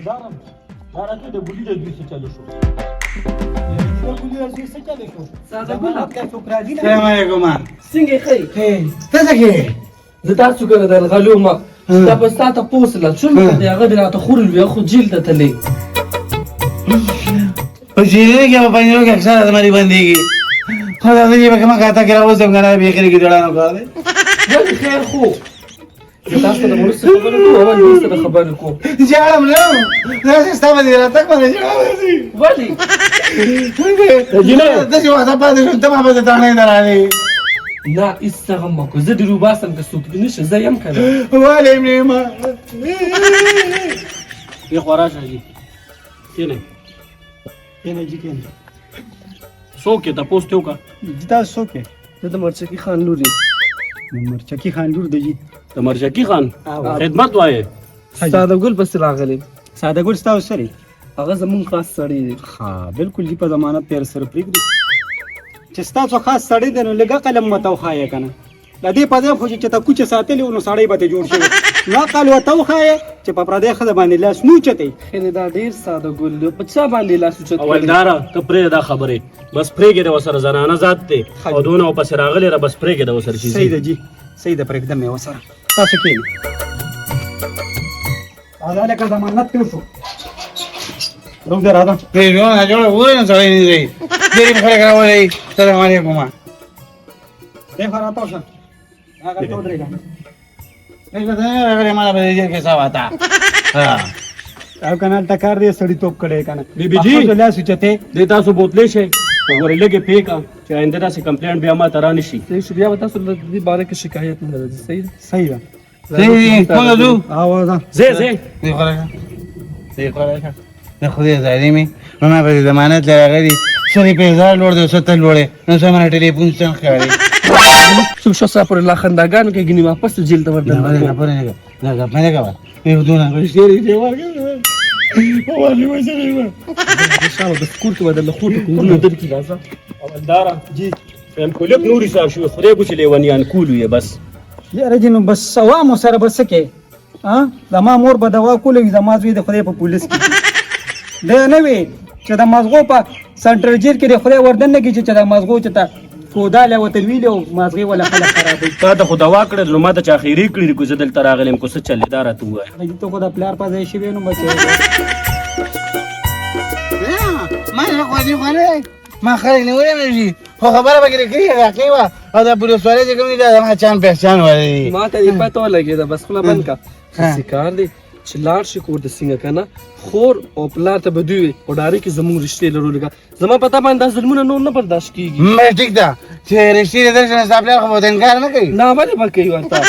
دارم دارته د ګولې د دوی څه چلو شو د ګولې د دوی څه چلو شو ساده ګل کا څوک راځي السلام علیکم څنګه خې ته څنګه زه تاسو کنه د غلو ما دا په ستاته پوسله څومره دی هغه راته خورل وی خو جیل ته تلې په جیل کې په پنځو کې اکثر ادمري بنديږي خو دا دې په کومه کاته کې راوځم کنه به کې کې ډړانو کار دی ولې خیر خو زه تاسو ته ورسره خبرې کوم او نو سره خبرې کوم جاړم نو دا څه ستاسو دې راته کومه جواب دی ولې جنه د څه وخت په دې ته ما به ته نه درالي نه استغم کو زه د روباسم که څوک نشه زه يم کنه ولې مې ما یې خورا شي کینه کنه جی کنه څوک ته پوسټ وکا جتا څوک زه د مرچکی خان لوري مرچکی خان لور دی د مرجکی خان خدمت وایي ساده ګل پس راغلی ساده ګل تاسو سره هغه زمون خاص سړی دی ها بالکل دی په ضمانت تیر سره پریږدي چې تاسو خاص سړی دی نو لګا قلم متو خایې کنه د دې په ځای خو چې تا کوچ ساتلی نو سړی به ته جوړ شي نو قال وتو خایې چې په پردې خدای باندې لاس نو چته خنه دا ډیر ساده ګل دی په چا باندې لاس چت اول دارا ته پرې دا خبره بس پرېګه د وسره زنانه ذات ته او دونه په سر راغلی را بس پرېګه د وسره شي صحیح ده جی صحیح ده پرېږدم مې وسره تاسو کې اذا لك ضمانت شو روح ده هذا ايوه انا جوړ وای نه سړی نه دی ډېر خلک راوړي السلام علیکم ده فراتو شه هغه ته درېګا ایګه ده هغه ما به دې کې څه واتا ها او کنه ټکار دې سړی توپ کړي کنه بیبي جی لا سوچته د تاسو بوتلې شي ورې لګي پیکا چې آینده داسې کمپلینټ بیا ما ترانه شي صحیح بیا تاسو د دې باره کې شکایت نه لرئ صحیح صحیح ده صحیح کومه دو اواز زه دې خلک نه خو دې ظالمي ما په ضمانت لرغلي سړي په هزار لوړ دی ستل لوړې نو سمه ټلیفون څنګه کوي څو شو صاحب الله خنداګان کې غنی واپس جیل ته ورته نه غواړم نه کوه یو دونه غشتري دی ورګه والله وځي شاو د سکول کې بدل خو ته کوونه درکې راځه اول دارا جی فهم کولک نوري صاحب شو خدای کو چې لیوانیان کولو یې بس یاره جنو بس سوا مو سره بس کې ها زما مور به دوا کولې زما زوی د خدای په پولیس کې دا نه وي چې د مازغو په سنټرل جیل کې د خدای وردن نه کې چې د مازغو چته کودا له وتل ویلو مازغي ولا خلک خرابې تا ته خو دوا کړل نو ما ته چا خیری کړی کو زدل تر اغلم کو څه چلې دار ته وای ته خو د پلار په ځای شي نو بچي ما نه خو دې غره ما خلک نه وایي خو خبره به کړی راکې وا او د پولیس والے چې کوم دي ما چان پہچان وایي ما ته یې پته ولګی دا بس خلا بند کا سکار دی چې لاړ شي کور د سینګه کنه خور او پلار ته بدوي او ډاري کې زموږ رشتې لرولګه زما پتا باندې ظلمونه نه برداشت کیږي مې ټیک ده چې رشتې درشن حساب له خو انکار نه کوي نه باندې پکې ورته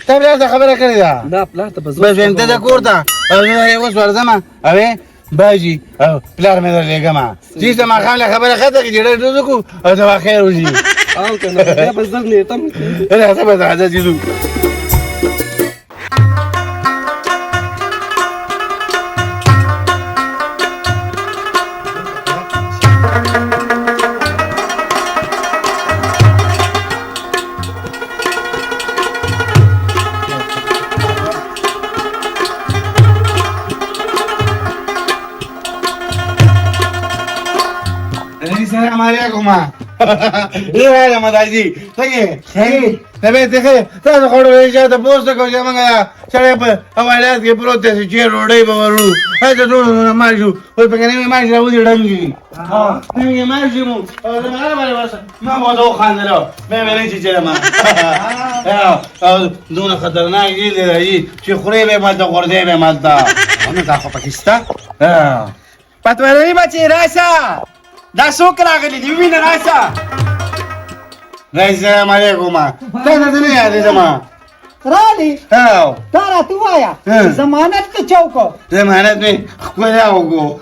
ته بیا خبره کړی دا نه پلار ته بس انت د کور ته او نو یې اوس ورځم اوې باجی او پلار مې درلګم چې ما خامله خبره خاطر کې ډېر دوزو کو او دا خیر وږي او کنه بیا بس نه تم راځه به راځه جیدو السلام علیکم ډیر مدایي څنګه صحیح تبه ته تاسو خورو چې دا پوسټ کوم چې موږ چړې په حوالات کې پروت دي چې روډي به ورو هغه ټول ما شو او په کنه ما شو ودی ډنګي ها نه ما شو مو او ما باندې واسه ما مو دوه خاندلو مې نه چې ما او دونه خطرناک دي چې خوري به ما ته ورځي به ما ته نو تاسو پاکستان پتوړې بچي راشه دا څوک راغلی دی وینه راشه السلام علیکم ته نه یاد زما رالی هاو دا راته وایا ضمانت ته چوکو ضمانت می خو نه وګو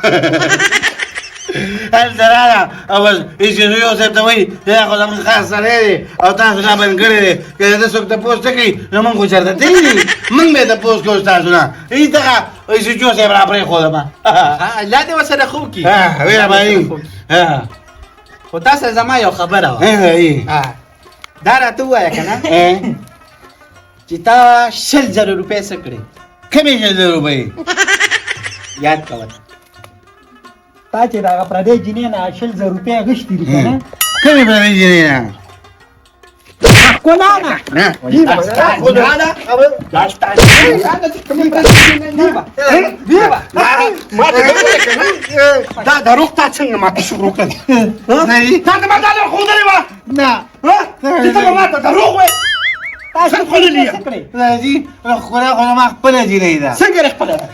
هر زراله او ایجنیو څه ته وای دا خو زموږ خاص سره دی او تاسو لا باندې کړی که دا څوک ته پوسټ کوي نو موږ خو چرته دی موږ به ته پوسټ کوو تاسو نه ایته ایجنیو څه برابر خو ما لا دې وسره خو کی ها ویرا باندې ها خو تاسو زما یو خبره و دا راته وایا کنه چې تا 100,000 روپۍ سکړي کمې 100,000 روپۍ یاد کوه تا چې دغه پردی جینۍ نه 100 روپۍ اخیستي دي که نه کومې پردۍ جینۍ نه ښکلا نه نه دا دروغ تا څنګه ماته شروع کړ تا ته ما دا ښودلې وه نه ته به ماته دروغ وایې څنګه ښودلې یم راځي ښکلا خو زما خپله جینۍ ده څنګه دې خپله ده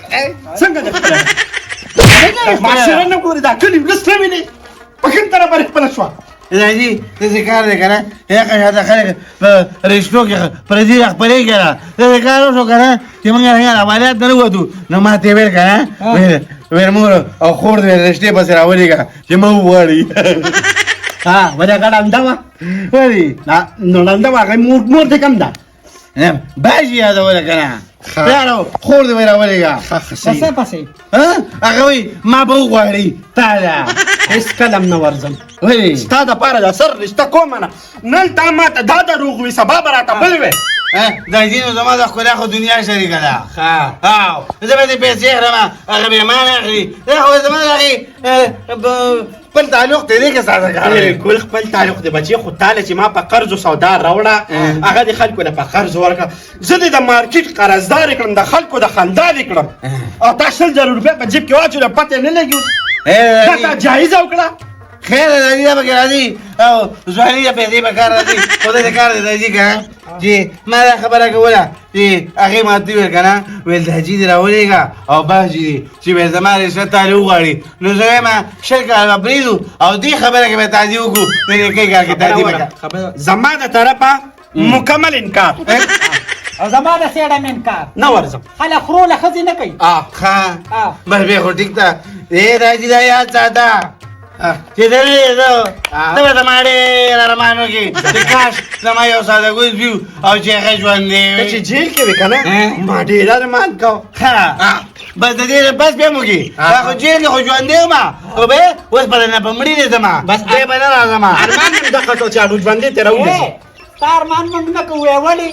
څنګه دې خپله ده معاشره نه ګورې دا کلي ولس نه وینې په کوم طرف باندې خپله شوه راځي داسې کار دی که نه هغه شاته خلک په رشتو کې پردي راخپلوي که نه داسې کار وشو که نه چې موږ څنګه عملیات نه ووتو نو ما ته یې ویل که نه ویل مور او خور دې رشتې پسې راولېږه چې ما وغواړي ها وجه ګډه انده وه ولې نو لنده وه هغه مور دې کم ده باجي یادوله که نه پلارو خور دې مې راولېږه پسې پسې هغه وایي ما به وغواړي تا ده هېڅ کله نه ورځم ولې ستا دپاره د سر رشته کومه نه نن تا ماته دا دروغ وي سبا به راته بل وی دا ځینو زما د ښکلا خو دنیا شریکه ده او زه به دې پیسې اخلم هغه به ما نه اخلي دا خو زما د هغې خپل تعلق دی دې کې ساده کار دی بالکل خپل تعلق دی بچې خو تاله چې ما په قرضو سودا راوړه هغه د خلکو له په قرض ورکړه زه دې د مارکیټ قرضدار کړم د خلکو د خندا دې کړم او تا 100,000 روپۍ په جیب کې واچوله پته نه لګي اوس دا تا جایزه وکړه خیر دی راځي دا پکې راځي او ځواني د پیسې په کار راځي خو داسې کار دی راځي که نه چې ما دا خبره کوله چې هغې ما ته وویل که نه ویل د حاجي دې راولېږه او باجي دې چې ویل زما رشوت تاله وغواړي نو زه وایم 100 کاله به پرېږدو او دې خبره کې به تادي وکړو د نیکۍ کار کې تادي وکړه زما د طرفه مکمل انکار او زما د سیړه مې انکار نه ورځم خلک خرو له ښځې نه کوي ښه بس بیا خو ټیک ده راځي دا یاد ساته چې دلې زه ته به زما ډېر ارمان وکړې چې کاش زما یو ساده ګوز وي او چې هغه ژوندی ته چې وي جیل کې وې که نه ما ډېر ارمان کوه بس د دې بس بیا مو کې دا خو جیل کې خو ژوندی وم خو به اوس به نه په مړي دی زما بس دی به نه راځم ارمان مې دغه شو چې اډو ژوندی ترې راولېږي ستا ارمان موږ نه کوو ولې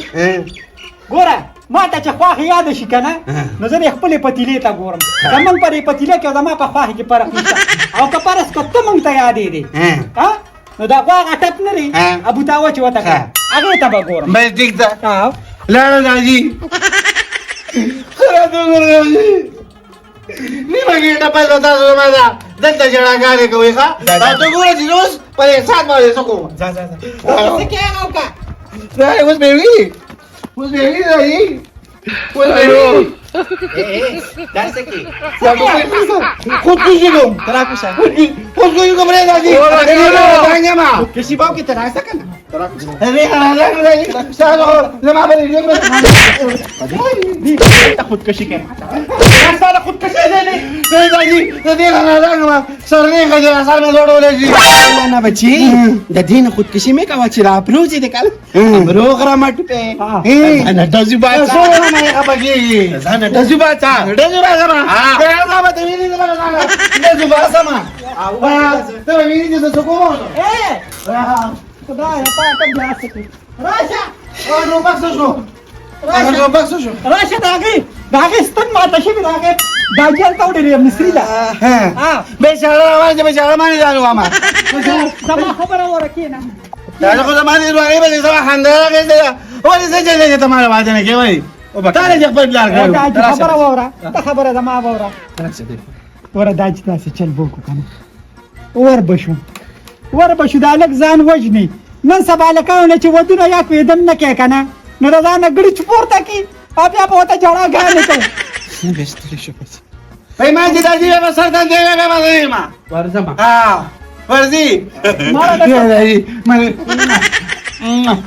ګوره ما ته چې خواښې یاده شي که نه نو زه د خپلې پتیلې ته ګورم زمونږ په دې پتیله کې زما په خواښې کې فرق نشته او که فرض که ته موږ ته یادې دی نو دا خوا هغه ټپ نه دی ابوتاوه چې وته کړه هغې ته به ګورم بس ټیک ده لاړه راځي خراب وګوره راځي نیمه ګېټه پس به تاسو زما ده دلته ژړاګانې کوئ ښه او ته ګوره چې اوس په احسان باندې څه کوم څه کېږه وکړه دا اوس به وي اوس به وي راځي اوس به وي داسې کې خودکشي کوم خودکشي کوم راځي کسی باو کې ته راځه که نه زما به خودکشي کوي سره خودکشي دی د دې نه راغلم سرنې خجر اثر مې جوړولې شي نه بچي د دې نه خودکشي مې کوه چې را پروزي دې کله روغ را مټ په انا دزي باچا سره مې خبرېږي انا دزي باچا دزي باچا ما دا به ته ویني زما دزي باچا ما ته ویني چې څه کوم خدایه پاکه بیا څه کوي راشه نو بس شو راشه د هغې ستن ماته شوې د هغې دا جیل ته وډېرې مصري ده بېچاره روان چې بېچاره باندې ځان وامه زما خبره وره کښېنه دا خو زما دې هغې به زما خندا راغېستې ده ولې څه چل دی چې ته ما واده نه کوې وایي تا نه چې خپل پلار کړی خبره واوره ته خبره زما واوره وره دا چې داسې چل به وکړو که نه ور به شو دا هلک ځان وژني نن سبا هلکانو چې ودونه یا کوېدم نه کوې که نه نو د ځان نه ګړي چپورته کړي او بیا به ورته جړاګانې کوي وایي ما چې دا دې به سر ته دی بیا به زه یم ورځم ورځي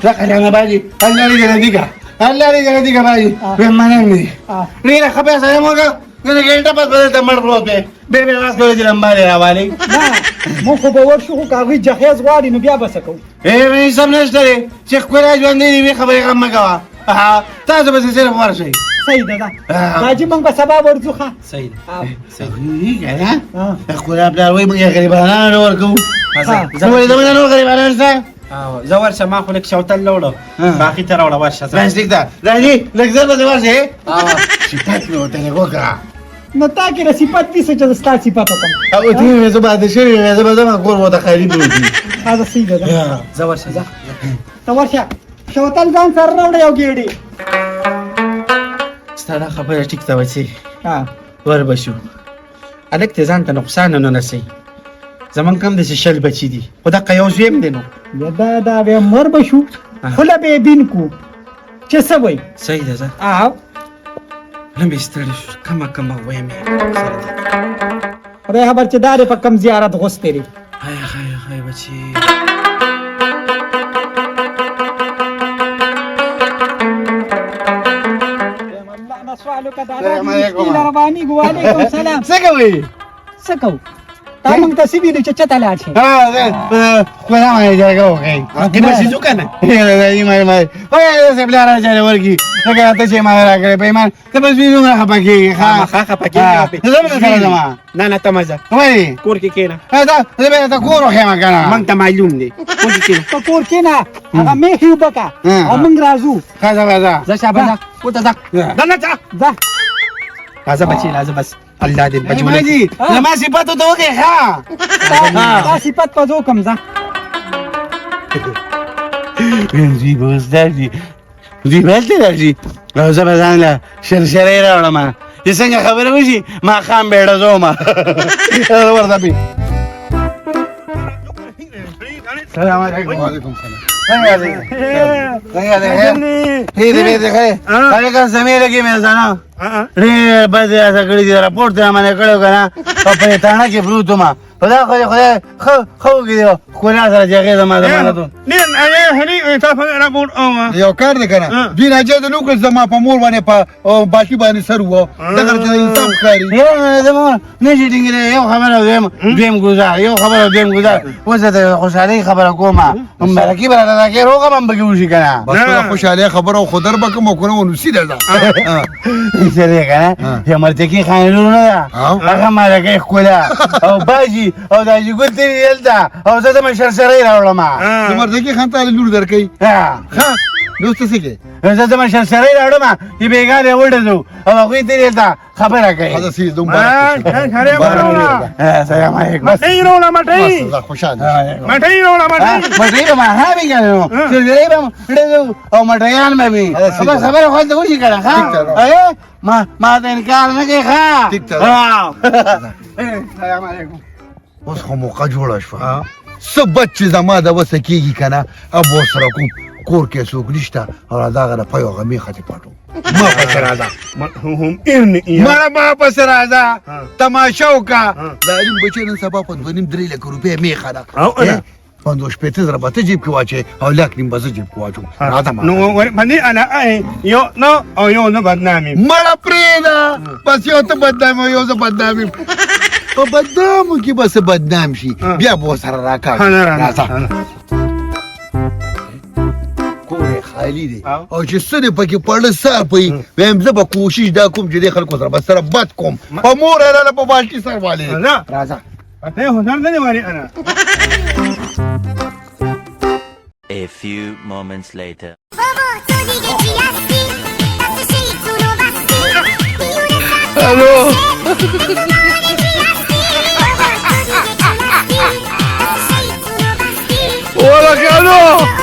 راکړه باجي الله دې دې باجي به مننه نه خبره سره موږ نه ګنټه پس بدل ته مړ پروت دی به واس کوي چې لمباله راوالي نه مونږ خو به ورشو خو که هغوی جهیز غواړي نو بیا به څه کوو مې سم نشته دی چې ښکلا ژوندی دي خبرې غم مه کوه تاسو به صرف ورشئ صحیح ده حاجي موږ به سبا ورځو ښه صحیح که نه ښکلا پلار وایي موږ یې غریبانانو نه ورکوو ولې زموږ نه نور غریبانان شته زه ورشه ما خو لږ شوتل نه وړو باقي ته راوړه ورشه بس ټیک ده راځي لږ زر به دې ورشې شتات مې ورته لږ وکړه نو تا کې صفات دي چې ستا صفات وکم او تی زه بعد شي زه به زما کور وته خالي بوتي هذا سیده ده زه ورشه ځه ته ورشه شوتل ځان سره راوړه یو ګېډې ستا دا خبره ټیک ته وچی ها ور بشو الک ته ځان ته نقصان نه نسی زمون کم د شل بچی دي خدا قیو زویم دی نو دا به مر بشو خلا به بین کو چې څه وای صحیح ده زه آو لم ستړي شو کما وایم خدای خبر چې دارې په کم زیارت غوستې لري هاي بچی السلام علیکم. وعلیکم السلام څه کوي څه کوو تا موږ ته څه ویلي چې چته لاړ شې ها خدا ما جاګه وکي کې بچی ځو کنه ما وای زه بل را چاله ورکی لکه ته چې ما راکړې پیمان ته بس وینم نه خپکی ها خا پکې زه به سره زما نه ته مزه وای کور کې کېنه دا زه به ته کور خو ما کنه مونږ ته معلوم دی کور کې کېنه په کور کې نه هغه مې هیو بکا او موږ راځو خدا بازا زه شابه وته ځه نه ځه ځه راځه بچی راځه بس الله دې بچو ماجي زما صفات ته وکي ها تا صفت په ځو کم ځه زی بوز دردی زی بلته دردی زه به ځان له شرشرې راوړم چې څنګه خبره وشي ما خام بیړه زوما ورته پی السلام علیکم وعلیکم السلام څنګه دې دې دې خې کله زميره کې مې ځانا ری بده اسا کړی دی راپورټ ته باندې کړو کنه او په تاڼه کې پروت ما خدا خو کې خو نه سره جګه زمانه ته نه هني تاسو راپورټ او یو کار دې کنه دین اجازه نو کړ زما په مور باندې په باقي باندې سر وو دغه ته انصاف کاری یو زما نه شټینګ یو خبره دیم گزار یو خبره دیم گزار وزته خوشالي خبره کومه هم برکی براله کې روغه هم بګوشي کنه بس خوشاله خبره خو در به کوم کنه ونو سیده ده سره کنه یا مرته کې خانلونه هغه مالکه کولا او باجی او دا جګول دی یلدا او زه ما شرشرې راوړم مرته کې خان ته لور درکې ها دوست څه کې زه ما شرشرې راوړم چې بیګاره وډزو او هغه دې یلدا خبره کوي هذا سي دوم السلام علیکم مټی رولا مټی خوشاله مټی رولا مټی مټی ما ها بیګاره شرشرې به وډزو او مټیان مې به خبر خو ته وشي کړه ها ما ته انکار نه کوي ها ټیک ته السلام علیکم اوس خو موقع جوړه شو سبت چې زما د وسه کېږي کنه ابو سره کوم کور کې څوک نشته او دا غره په یو غمی خطي پاتو ما پس راځه هم ارن ما پس راځه تماشا وکا دا علم بچی نن سبا په 2.5 لک روپیا می خره پندوش پېته زره به ته جیب کې واچې او لاک نیم به زه جیب کې واچوم راځه ما نو باندې انا یو نو او یو نو بدنامي مړه پرېږده بس یو ته بدنام او یو زه بدنام یم په بدنامو کې به څه بدنام شي بیا به ورسره راکاږي راځه کور خالی دی او چې څه دی پکې پړه صافوي وایم زه به کوشش دا کوم چې دې خلکو سره به سره بد کوم په مور هلاله په بالټي سر والې راځه ته هنر نه واري انا A few moments later. الو ولا كانوا